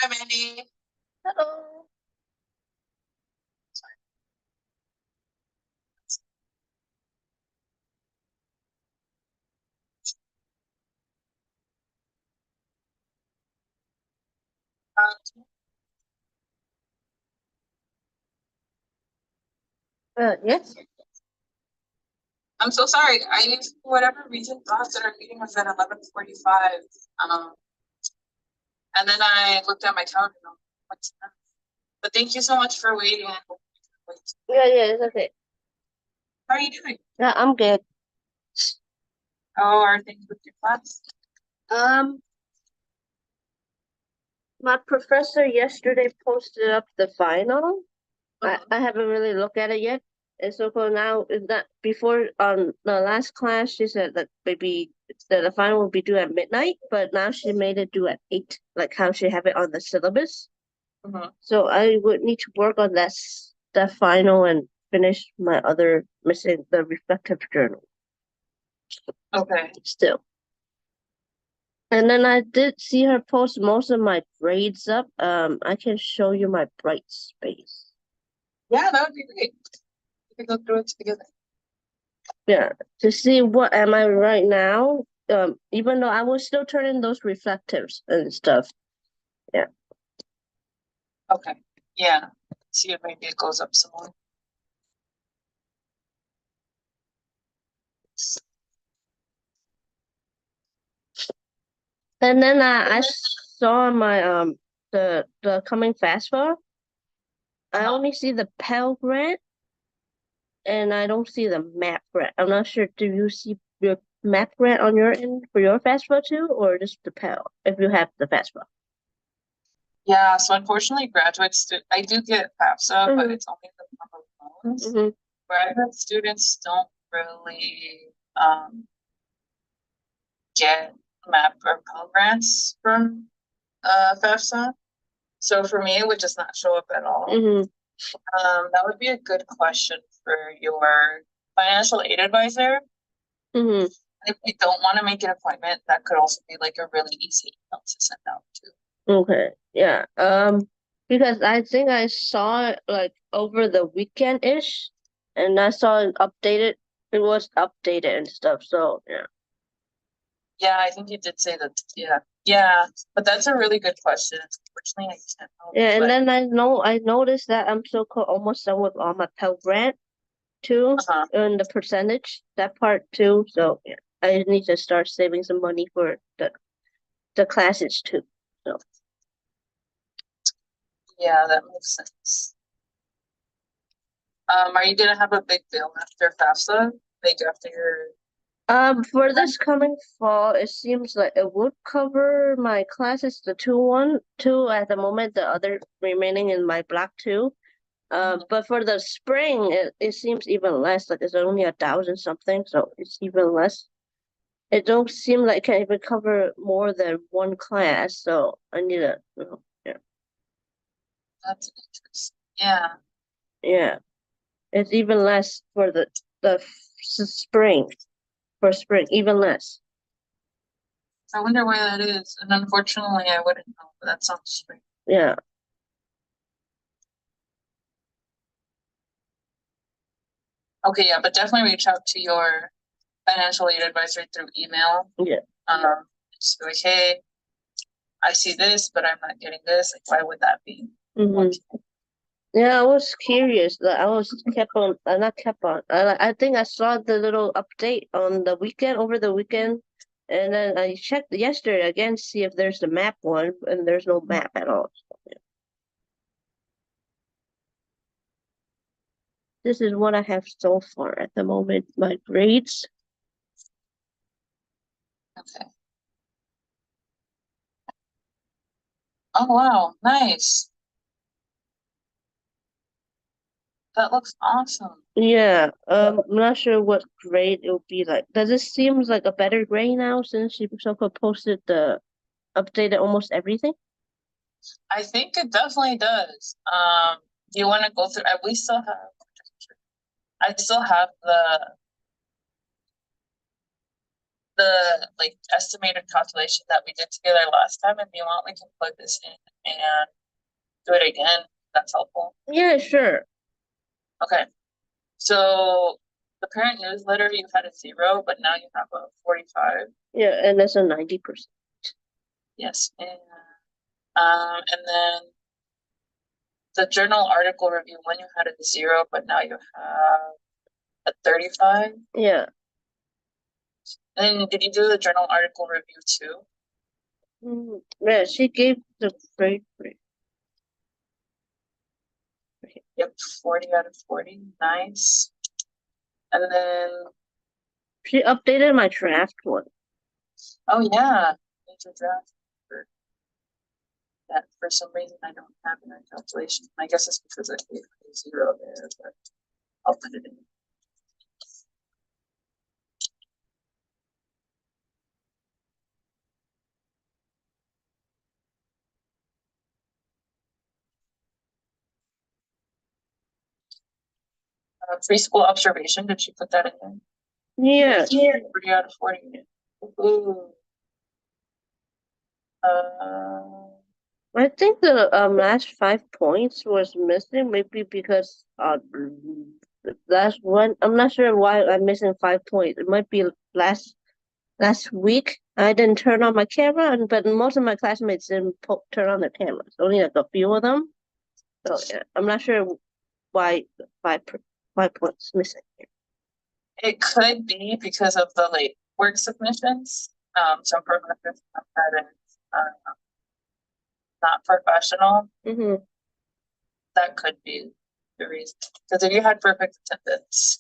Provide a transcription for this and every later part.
Hi, Mandy. Hello. Yes. I'm so sorry. I, for whatever reason, thought that our meeting was at 11:45. Um, and then I looked at my calendar. And I'm like, what's that? But thank you so much for waiting. Yeah, it's okay. How are you doing? Yeah, I'm good. How are things with your class? Um, my professor yesterday posted up the final. I haven't really looked at it yet. And so for now, is that before on the last class, she said that maybe the final will be due at midnight, but now she made it due at 8, like how she have it on the syllabus. Mhm. So I would need to work on that final and finish my other missing the reflective journal Okay. still. And then I did see her post most of my grades up. I can show you my bright space. Yeah, that would be great. We could go through it together. Yeah, to see what am I right now. Even though I was still turning those reflectives and stuff. Yeah. Okay. Yeah. See if maybe it goes up some more. And then I saw my the coming FAFSA. I Uh-huh. only see the Pell Grant and I don't see the map grant. I'm not sure. Do you see your map grant on your end for your FAFSA too, or just the Pell if you have the FAFSA? Yeah, so unfortunately, I do get FAFSA, but Mm-hmm. it's only the form of loans. Mm-hmm. Graduate students don't really um, get MAP or Pell Grants from FAFSA. So for me, it would just not show up at all. Mm-hmm. That would be a good question for your financial aid advisor. Mm-hmm. And if you don't want to make an appointment, that could also be like a really easy email to send out too. Okay. Yeah. Because I think I saw it like over the weekend ish, and I saw it updated. It was updated and stuff. So yeah. Yeah, I think you did say that. Yeah, yeah, but that's a really good question. Unfortunately, I can't help. Yeah, and But then I noticed that I'm so almost done with all my Pell Grant too, uh-huh. and the percentage that part too. So yeah, I need to start saving some money for the classes too. So Yeah, that makes sense. Are you gonna have a big bill after FAFSA? Like after your for this coming fall, it seems like it would cover my classes, the two at the moment, the other remaining in my block two. But for the spring, it seems even less. Like it's only 1,000 something, so it's even less. It don't seem like it can even cover more than one class, so I need a, yeah, that's interesting. Yeah, yeah. It's even less for spring, for spring, even less. I wonder why that is. And unfortunately, I wouldn't know. But that sounds strange. Yeah, Okay, yeah, but definitely reach out to your financial aid advisor through email. yeah. Just be like, hey, I see this, but I'm not getting this. Like, why would that be? Mm-hmm. Yeah, I was curious. Like, I was kept on, not kept on. I think I saw the little update on the weekend, over the weekend, and then I checked yesterday again to see if there's the map one, and there's no map at all. This is what I have so far at the moment. My grades. Okay. Oh wow, nice. That looks awesome. Yeah, I'm not sure what grade it will be like. Does it seem like a better grade now since she so-called posted the updated almost everything? I think it definitely does. Do you want to go through? We still have. I still have the like estimated calculation that we did together last time, and if you want, we can plug this in and do it again. That's helpful. Yeah, sure. Okay. So the parent newsletter, you had a 0, but now you have a 45. Yeah, and that's a 90%. Yes. And then the journal article review, when you had a 0, but now you have a 35. Yeah. And did you do the journal article review too? Yeah, she gave the grade. Yep, 40 out of 40. Nice. And then, She updated my draft one. oh yeah, major draft. That for some reason I don't have in our calculation. I guess it's because I gave a 0 there, but I'll put it in. Preschool observation, did she put that in there? Yeah. 40 out of 40. Ooh. I think the last 5 points was missing, maybe because last one. I'm not sure why I'm missing 5 points. It might be last week I didn't turn on my camera, but most of my classmates didn't turn on their cameras. Only like a few of them. So yeah, I'm not sure why 5 points missing. It could be because of the late work submissions. Some professors have that as not professional. Mm-hmm. That could be the reason. Because if you had perfect attendance,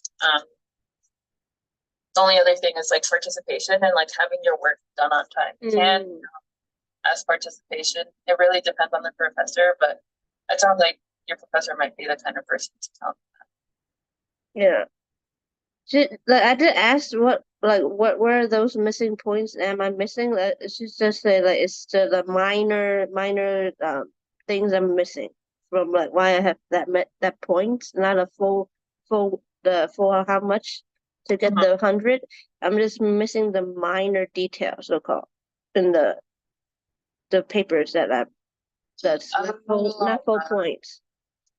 the only other thing is like participation and like having your work done on time. You can as participation. It really depends on the professor, but it sounds like your professor might be the kind of person to count. Yeah. I did ask what were those missing points am I missing? She just said like it's the minor things I'm missing from like why I have that point, not a full how much to get the 100. I'm just missing the minor details, so called, in the papers that's not full points.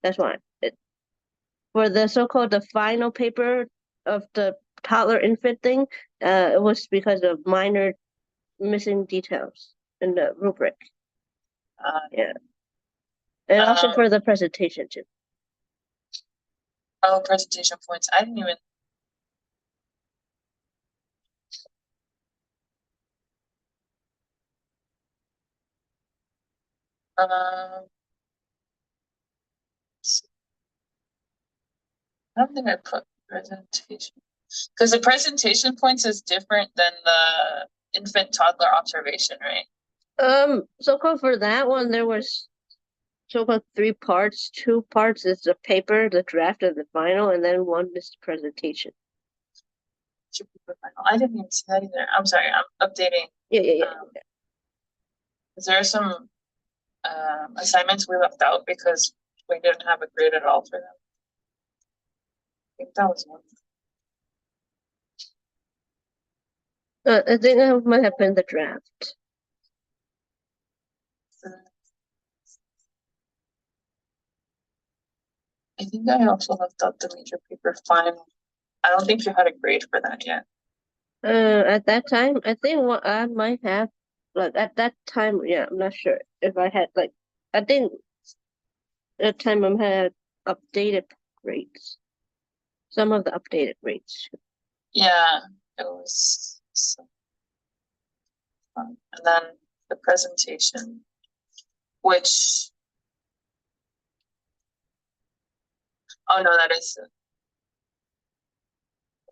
That's why for the so-called the final paper of the toddler infant thing, it was because of minor missing details in the rubric. Yeah. And also for the presentation too. Oh, presentation points. I didn't even. I don't think I put presentation because the presentation points is different than the infant toddler observation, right? So-called for that one, there was so-called 3 parts. 2 parts is the paper, the draft, and the final, and then 1 is the presentation. I didn't even see that either. I'm sorry, I'm updating. Yeah. Is there some assignments we left out because we didn't have a grade at all for them? I think that was one. I think that might have been the draft. I think I also left out the major paper final. I don't think you had a grade for that yet. At that time, I think what I might have, like at that time, yeah, I'm not sure if I had like, I think at that time I had updated grades, some of the updated grades. Yeah, it was. And then the presentation, which, oh no, that is.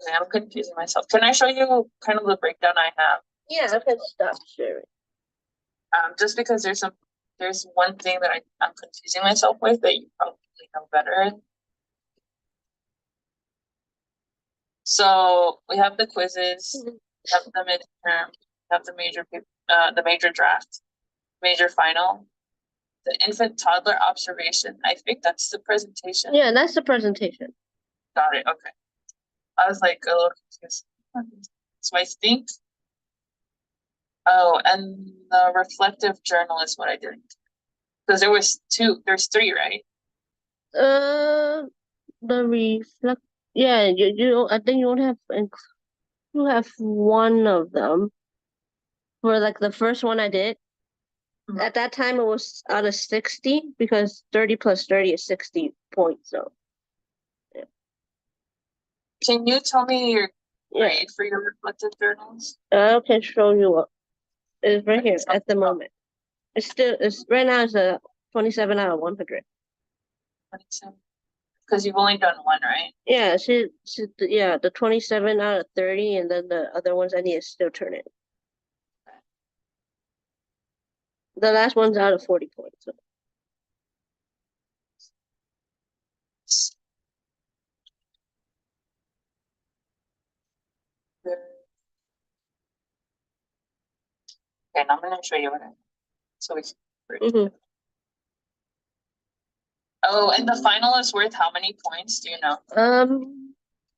Okay, I'm confusing myself. Can I show you kind of the breakdown I have? Yeah, I can stop sharing. Just because there's one thing that I'm confusing myself with that you probably know better. So we have the quizzes, we have the midterm, we have the major draft, major final, the infant toddler observation. I think that's the presentation. Yeah, that's the presentation. Got it. Okay. I was like a little confused. So I think Oh, and the reflective journal is what I didn't. Because there's three, right? The reflect. Yeah, you. I think you have one of them for like the first one I did. Mhm. At that time, it was out of 60 because 30 plus 30 is 60 points. So yeah, Can you tell me your yeah. grade for your reflective journals? I can show you what is right here at the moment. It's right now. It's a 27 out of 100. Because you've only done one, right? Yeah, yeah, the 27 out of 30, and then the other ones I need to still turn in. The last one's out of 40 points. So. Okay, now I'm gonna show you what I so we Mhm. Oh, and the final is worth how many points? Do you know?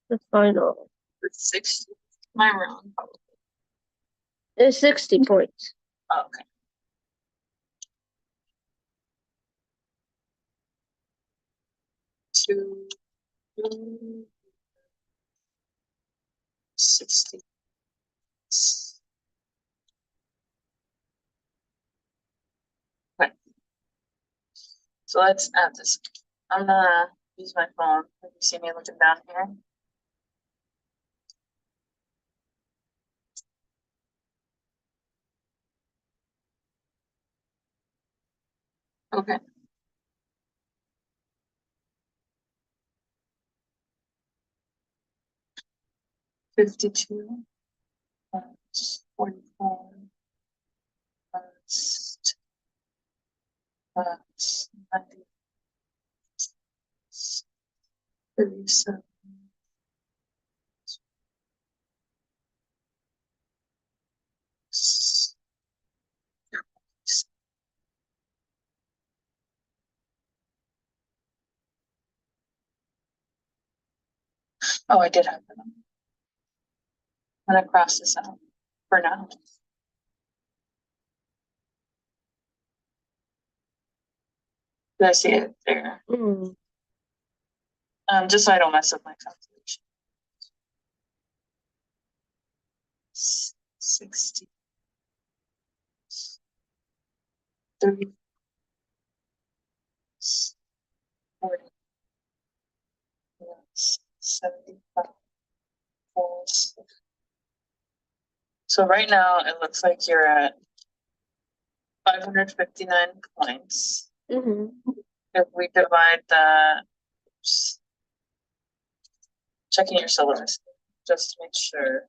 The final 60. Am I wrong? is 60 points. Oh, okay. Two, 60. Okay, so let's add this. I'm gonna use my phone. If you see me looking down here. Okay. $52 plus 44 plus 90 37. Oh, I did have them. I'm gonna cross this out for now. Do I see it there? Mm. Just so I don't mess up my calculation. 60, 30, 40, 75. So right now it looks like you're at 559 points. Mhm. If we divide the, checking your syllabus, just to make sure.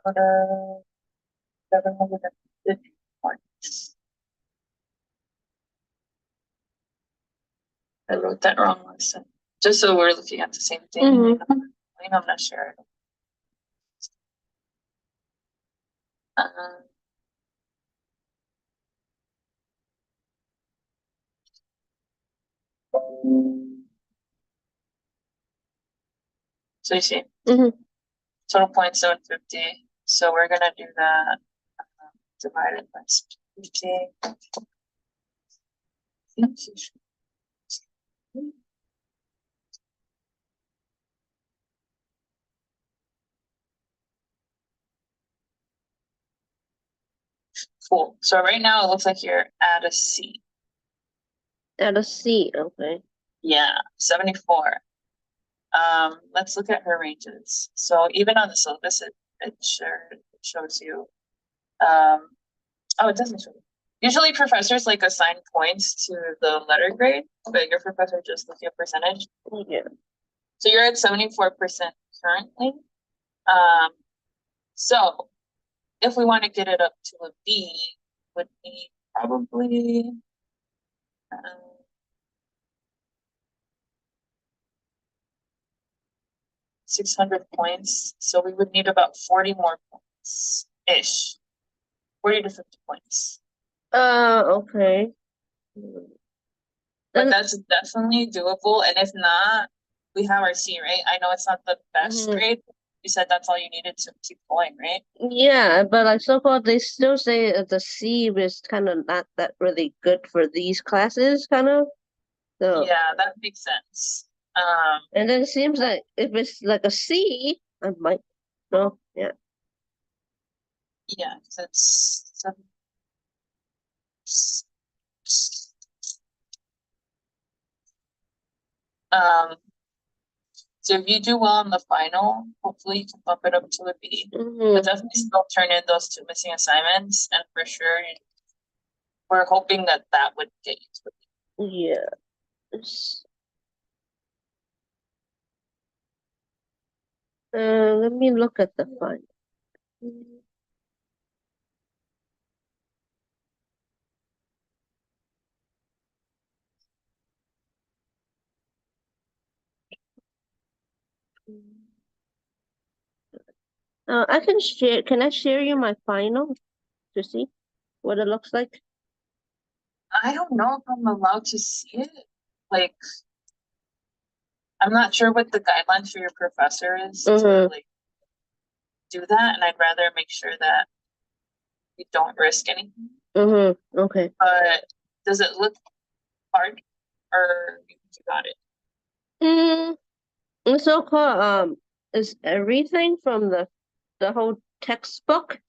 Go to 750 points. I wrote that wrong last time. Just so we're looking at the same thing. Mhm. I think I'm not sure. Uh, so you see, Mhm. total points 750. So we're gonna do that divided by 50. Cool. So right now it looks like you're at a C. At a C. Okay. Yeah, 74. Let's look at her ranges. So even on the syllabus, it shows you. Oh, it doesn't show you. Usually professors like assign points to the letter grade, but your professor just looks at percentage. Yeah. So you're at 74% currently. Um, so if we want to get it up to a B, would be probably 600 points, so we would need about 40 more points-ish. 40 to 50 points. Okay. But that's definitely doable, and if not, we have our C, right? I know it's not the best grade. You said that's all you needed to keep going, right? Yeah, but like so-called, they still say the C is kind of not that really good for these classes, kind of. So Yeah, that makes sense. and then it seems like if it's like a C, I might. No, yeah. Yeah, because it's um. So if you do well in the final, hopefully you can bump it up to a B. But definitely still turn in those 2 missing assignments, and for sure, we're hoping that that would get you to a B. Yeah. Let me look at the final. I can share. Can I share you my final to see what it looks like? I don't know if I'm allowed to see it. Like, I'm not sure what the guidelines for your professor is to like do that, and I'd rather make sure that you don't risk anything. Okay. But does it look hard, or you got it? So-called is everything from the whole textbook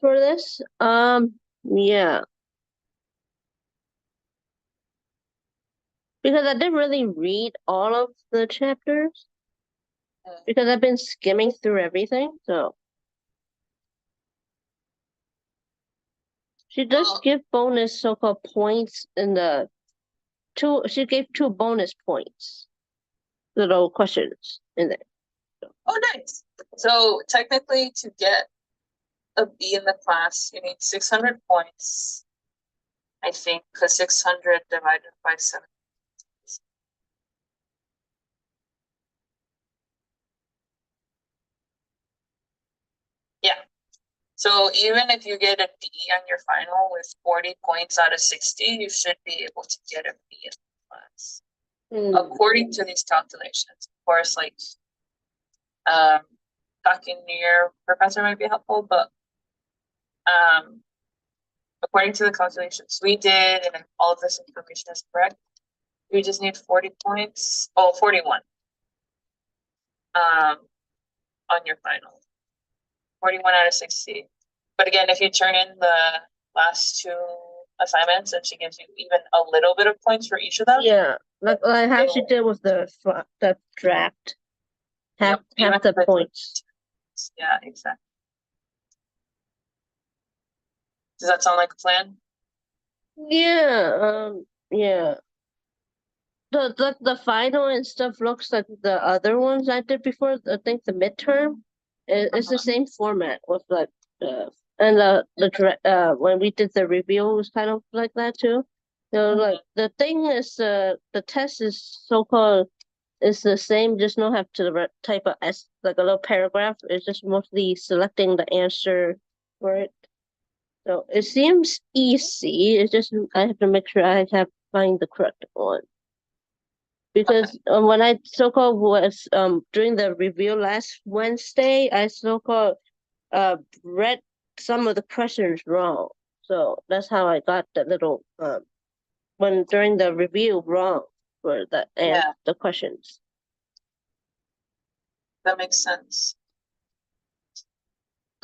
for this? Yeah. Because I didn't really read all of the chapters because I've been skimming through everything, so she does give bonus so-called points in the she gave 2 bonus points. Little questions in there. Oh, nice. So technically, to get a B in the class, you need 600 points, I think, because 600 divided by 7. Yeah. So even if you get a D on your final with 40 points out of 60, you should be able to get a B in the class. According to these calculations. Of course, like talking to your professor might be helpful, but according to the calculations we did, and if all of this information is correct, you just need 40 points. 41 on your final. 41 out of 60. But again, if you turn in the last 2 assignments and she gives you even a little bit of points for each of them. Yeah, like how she did with the draft. Half the points. Yeah, exactly. Does that sound like a plan? Yeah, yeah. The final and stuff looks like the other ones I did before. I think the midterm it's the same format with like and the when we did the review it was kind of like that too. So like the thing is the test is so-called is the same, just not have to type a S like a little paragraph. It's just mostly selecting the answer for it. So it seems easy. It's just I have to make sure I have find the correct one. Because when I so-called was during the review last Wednesday, I so-called read some of the questions wrong. So that's how I got the little when during the review wrong for the questions. That makes sense.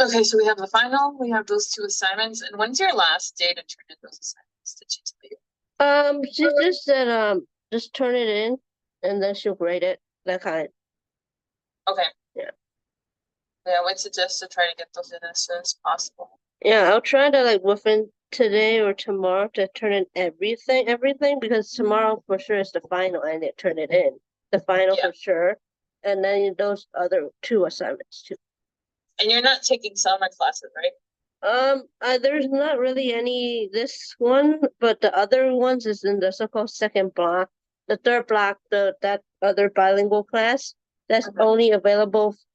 Okay, so we have the final, we have those 2 assignments, and when's your last day to turn in those assignments? Did she tell you? She just said just turn it in and then she'll grade it. That kind. Okay. Yeah. Yeah, I would suggest to try to get those in as soon as possible. Yeah, I'll try to like within today or tomorrow to turn in everything because tomorrow for sure is the final and they turn it in. The final for sure. And then those other 2 assignments too. And you're not taking summer classes, right? There's not really any this one, but the other ones is in the so-called second block. The third block, that other bilingual class, that's Okay. only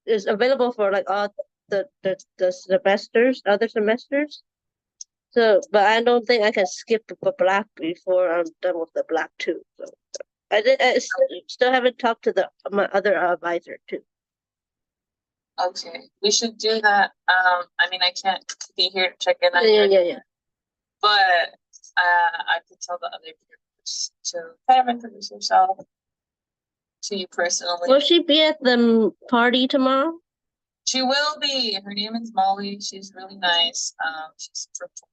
is available for like all the semesters, other semesters. So, but I don't think I can skip the black before I'm done with the black too. So still haven't talked to my other advisor too. Okay, we should do that. I mean, I can't be here to check in on Yeah, you, yeah, yeah. but I could tell the other peers to kind of introduce yourself to you personally. Will she be at the party tomorrow? She will be. Her name is Molly. She's really nice. She's super cool.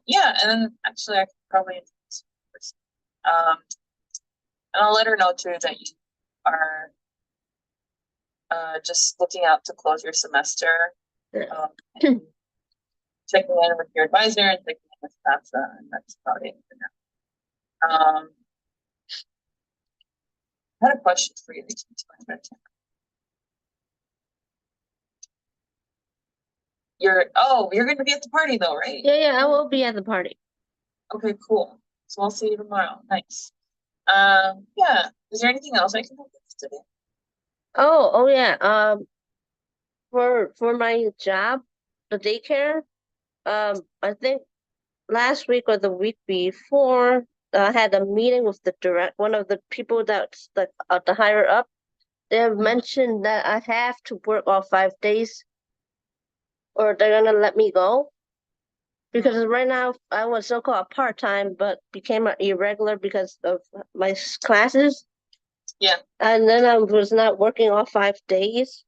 Yeah, and then actually I could probably introduce you in person. And I'll let her know too that you are just looking out to close your semester. Yeah. And checking in with your advisor and checking in with FAFSA, and that's about it for now. I had a question for you that came to my head. You're gonna be at the party though, right? Yeah, yeah, I will be at the party. Okay, cool. So I'll see you tomorrow. Nice. Yeah. Is there anything else I can help with today? Oh yeah. For my job, the daycare. I think last week or the week before, I had a meeting with one of the people that's the higher up. They have mentioned that I have to work all 5 days, or they're gonna let me go. Because right now I was so-called part-time, but became an irregular because of my classes. Yeah. And then I was not working all 5 days.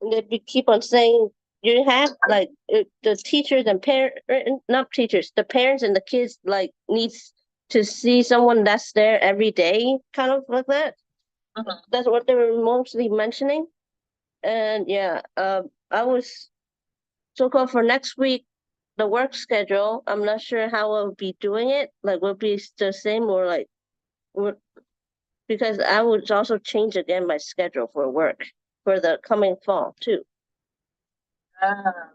And they keep on saying you have like the teachers and not teachers, the parents and the kids like needs to see someone that's there every day, kind of like that. That's what they were mostly mentioning. And yeah, I was so-called for next week. The work schedule, I'm not sure how I'll be doing it. Like, will be the same or like, because I would also change again my schedule for work for the coming fall too.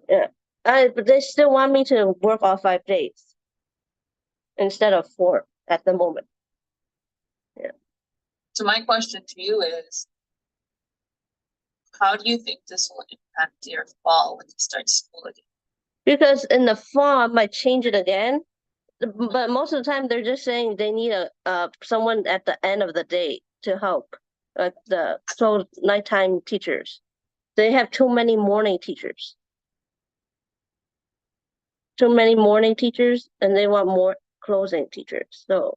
Yeah, but they still want me to work all 5 days instead of 4 at the moment. Yeah. So my question to you is, how do you think this will impact your fall when you start school again? Because in the fall, I might change it again. But most of the time, they're just saying they need someone at the end of the day to help, like the nighttime teachers. They have too many morning teachers. Too many morning teachers, and they want more closing teachers. So,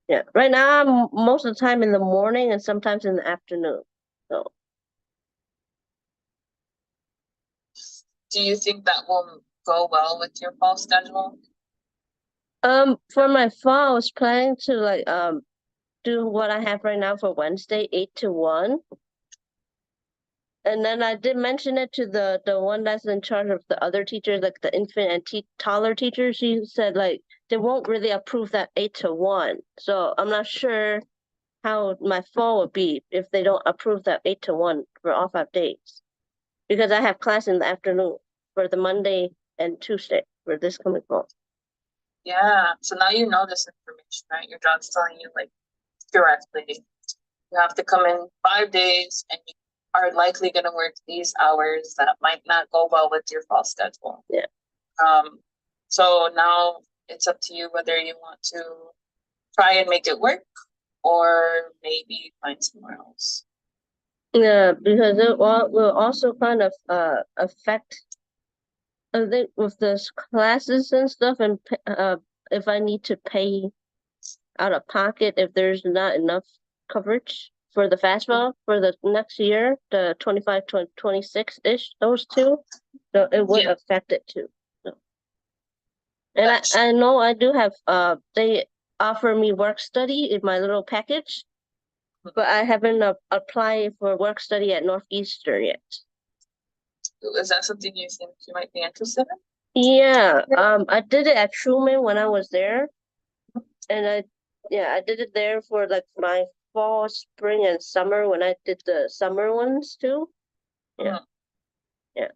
yeah, right now I'm most of the time in the morning and sometimes in the afternoon. So, Do you think that will go well with your fall schedule? for my fall, I was planning to like do what I have right now for Wednesday, 8 to 1. And then I did mention it to the one that's in charge of the other teachers, like the infant and toddler teachers. She said like they won't really approve that 8 to 1. So I'm not sure how my fall would be if they don't approve that 8 to 1 for all 5 days. Because I have class in the afternoon for the Monday and Tuesday for this coming fall. Yeah. So now you know this information, right? Your job's telling you like directly, you have to come in 5 days and you are likely going to work these hours that might not go well with your fall schedule. Yeah. So now it's up to you whether you want to try and make it work or maybe find somewhere else. Yeah, because it will also kind of affect, I think, with the classes and stuff, and if I need to pay out of pocket if there's not enough coverage for the fastball for the next year, the 25 to 26-ish, those two, so it would affect it too. So. And I know I do have they offer me work study in my little package, but I haven't applied for work study at Northeastern yet. Is that something you think you might be interested in? Yeah, I did it at Truman when I was there, and I did it there for like my fall, spring, and summer when I did the summer ones too. Yeah. Yeah.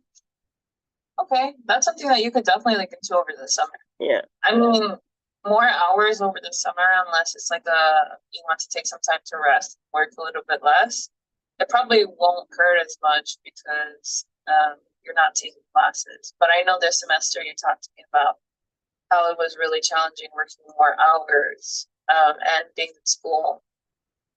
Okay, that's something that you could definitely look into over the summer. Yeah. I mean, more hours over the summer, unless it's like you want to take some time to rest, work a little bit less. it probably won't hurt as much because you're not taking classes. But I know this semester you talked to me about how it was really challenging working more hours and being in school.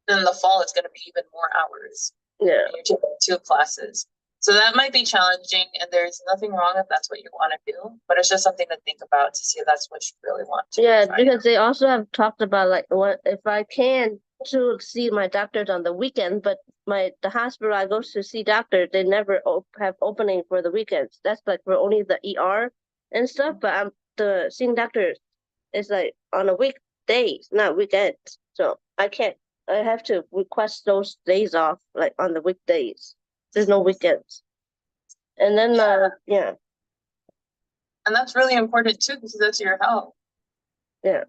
In the fall, it's going to be even more hours. Yeah. You're taking 2 classes. So that might be challenging, and there's nothing wrong if that's what you want to do, but it's just something to think about to see if that's what you really want to Yeah, try. because they also have talked about like what if I can to see my doctors on the weekend, but the hospital I go to see doctor, they never have opening for the weekends. That's like for only the ER and stuff, but I'm the seeing doctor is like on a weekdays, not weekends. So I can't I have to request those days off like on the weekdays. There's no weekends. And then yeah. And that's really important too, because that's your health. Yeah.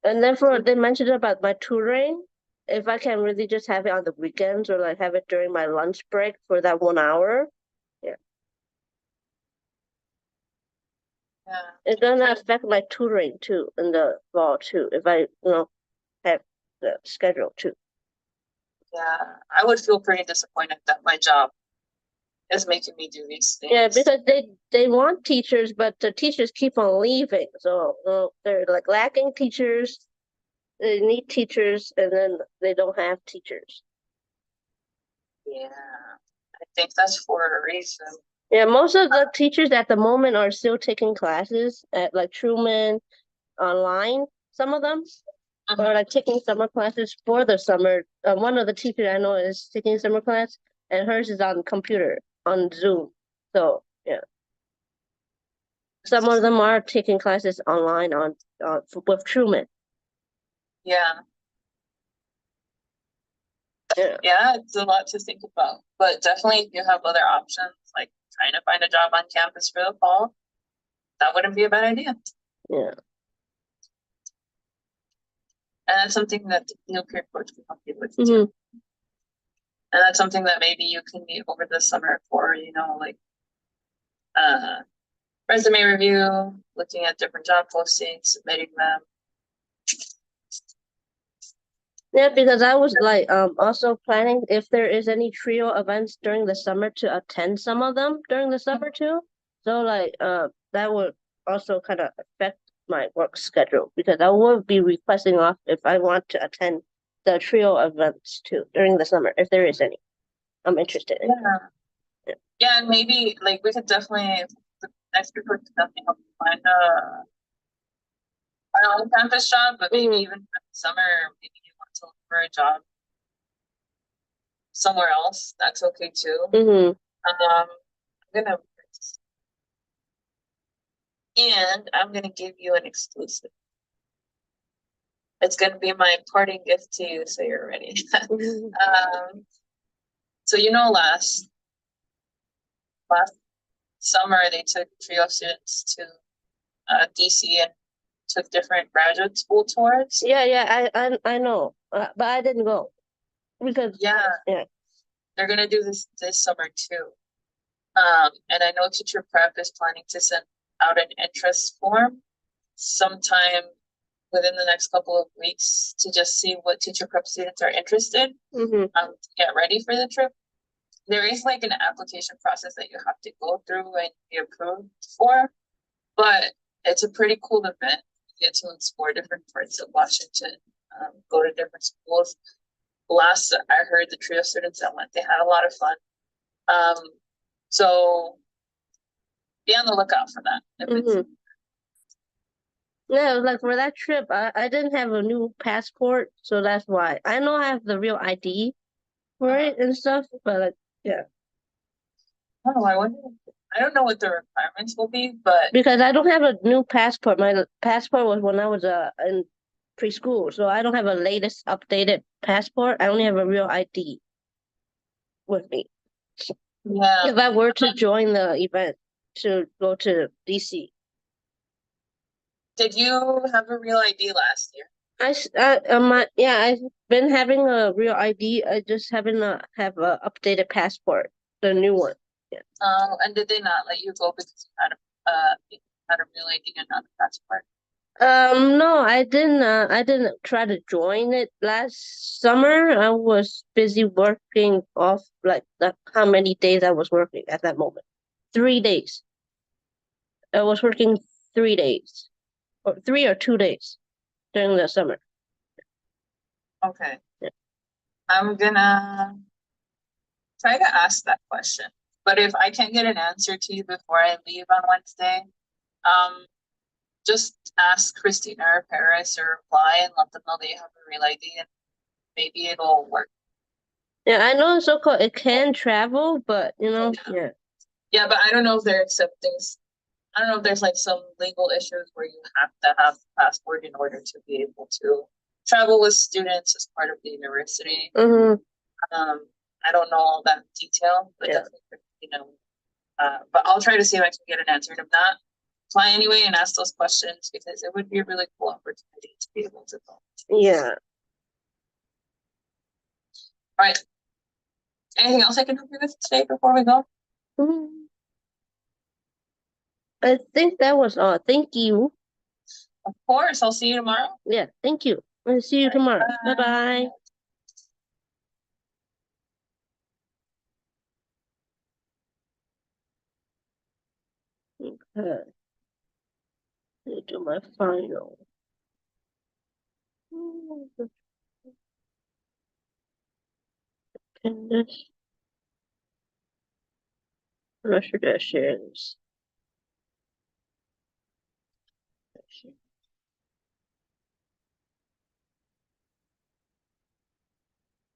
And then they mentioned about my tutoring, if I can really just have it on the weekends or like have it during my lunch break for that 1 hour. Yeah. Yeah. It's gonna affect my tutoring too in the fall too, if I have the schedule too. Yeah. I would feel pretty disappointed that my job is making me do these things. Yeah, because they want teachers, but the teachers keep on leaving. So they're like lacking teachers. They need teachers, and then they don't have teachers. Yeah. I think that's for a reason. Yeah, most of the teachers at the moment are still taking classes at like Truman online. Some of them are like taking summer classes for the summer. One of the teachers I know is taking summer class, and hers is on computer on Zoom. So yeah. Some of them are taking classes online with Truman. Yeah. Yeah. Yeah, it's a lot to think about. But definitely if you have other options, like trying to find a job on campus for the fall, that wouldn't be a bad idea. Yeah. And that's something that the peer coach can help you with too. Mm-hmm. And that's something that maybe you can meet over the summer for, like resume review, looking at different job postings, submitting them. Yeah, because I was like also planning if there is any trio events during the summer to attend some of them during the summer too. So like that would also kind of affect my work schedule because I will be requesting off if I want to attend the trio events too during the summer if there is any. I'm interested in. Yeah. Yeah, and maybe like we could definitely the next group could definitely help you find an on-campus job, but maybe even for the summer, maybe you want to look for a job somewhere else. That's okay too. I'm gonna give you an exclusive. It's gonna be my parting gift to you, so you're ready. So last summer they took trio students to DC and took different graduate school tours. Yeah, I know, but I didn't go because they're gonna do this summer too. And I know Teacher Prep is planning to send out an interest form sometime within the next couple of weeks to just see what Teacher Prep students are interested to get ready for the trip. There is like an application process that you have to go through and be approved for, but it's a pretty cool event. You get to explore different parts of Washington, go to different schools. Last I heard, the trio students that went, they had a lot of fun. So be on the lookout for that. Yeah, like for that trip, I didn't have a new passport, so that's why. I know I have the real ID for it and stuff, but like, yeah. Oh, I don't know what the requirements will be, but because I don't have a new passport. My passport was when I was in preschool, so I don't have a latest updated passport. I only have a real ID with me. Yeah. If I were to join the event to go to DC. Did you have a real ID last year? I've been having a real ID. I just haven't have a updated passport, the new one. Yeah. And did they not let you go because you had a real ID and not a passport? No, I didn't try to join it last summer. I was busy working off like how many days I was working at that moment. 3 days. I was working 3 days, or 3 or 2 days during the summer. Okay. Yeah. I'm gonna try to ask that question. But if I can't get an answer to you before I leave on Wednesday, um, just ask Christina or Paris or reply and let them know they have a real ID and maybe it'll work. Yeah, I know so-called it can travel, but yeah. Yeah, but I don't know if they're accepting. I don't know if there's like some legal issues where you have to have a passport in order to be able to travel with students as part of the university. Mm-hmm. I don't know all that detail, but Yeah. definitely, but I'll try to see if I can get an answer. And if not, apply anyway and ask those questions because it would be a really cool opportunity to be able to go. Yeah. All right. Anything else I can help you with today before we go? Mhm. I think that was all. Thank you. Of course. I'll see you tomorrow. Yeah, thank you. I'll see you tomorrow. Bye bye. Okay. Let me do my final. Finish. I'm not sure that shares.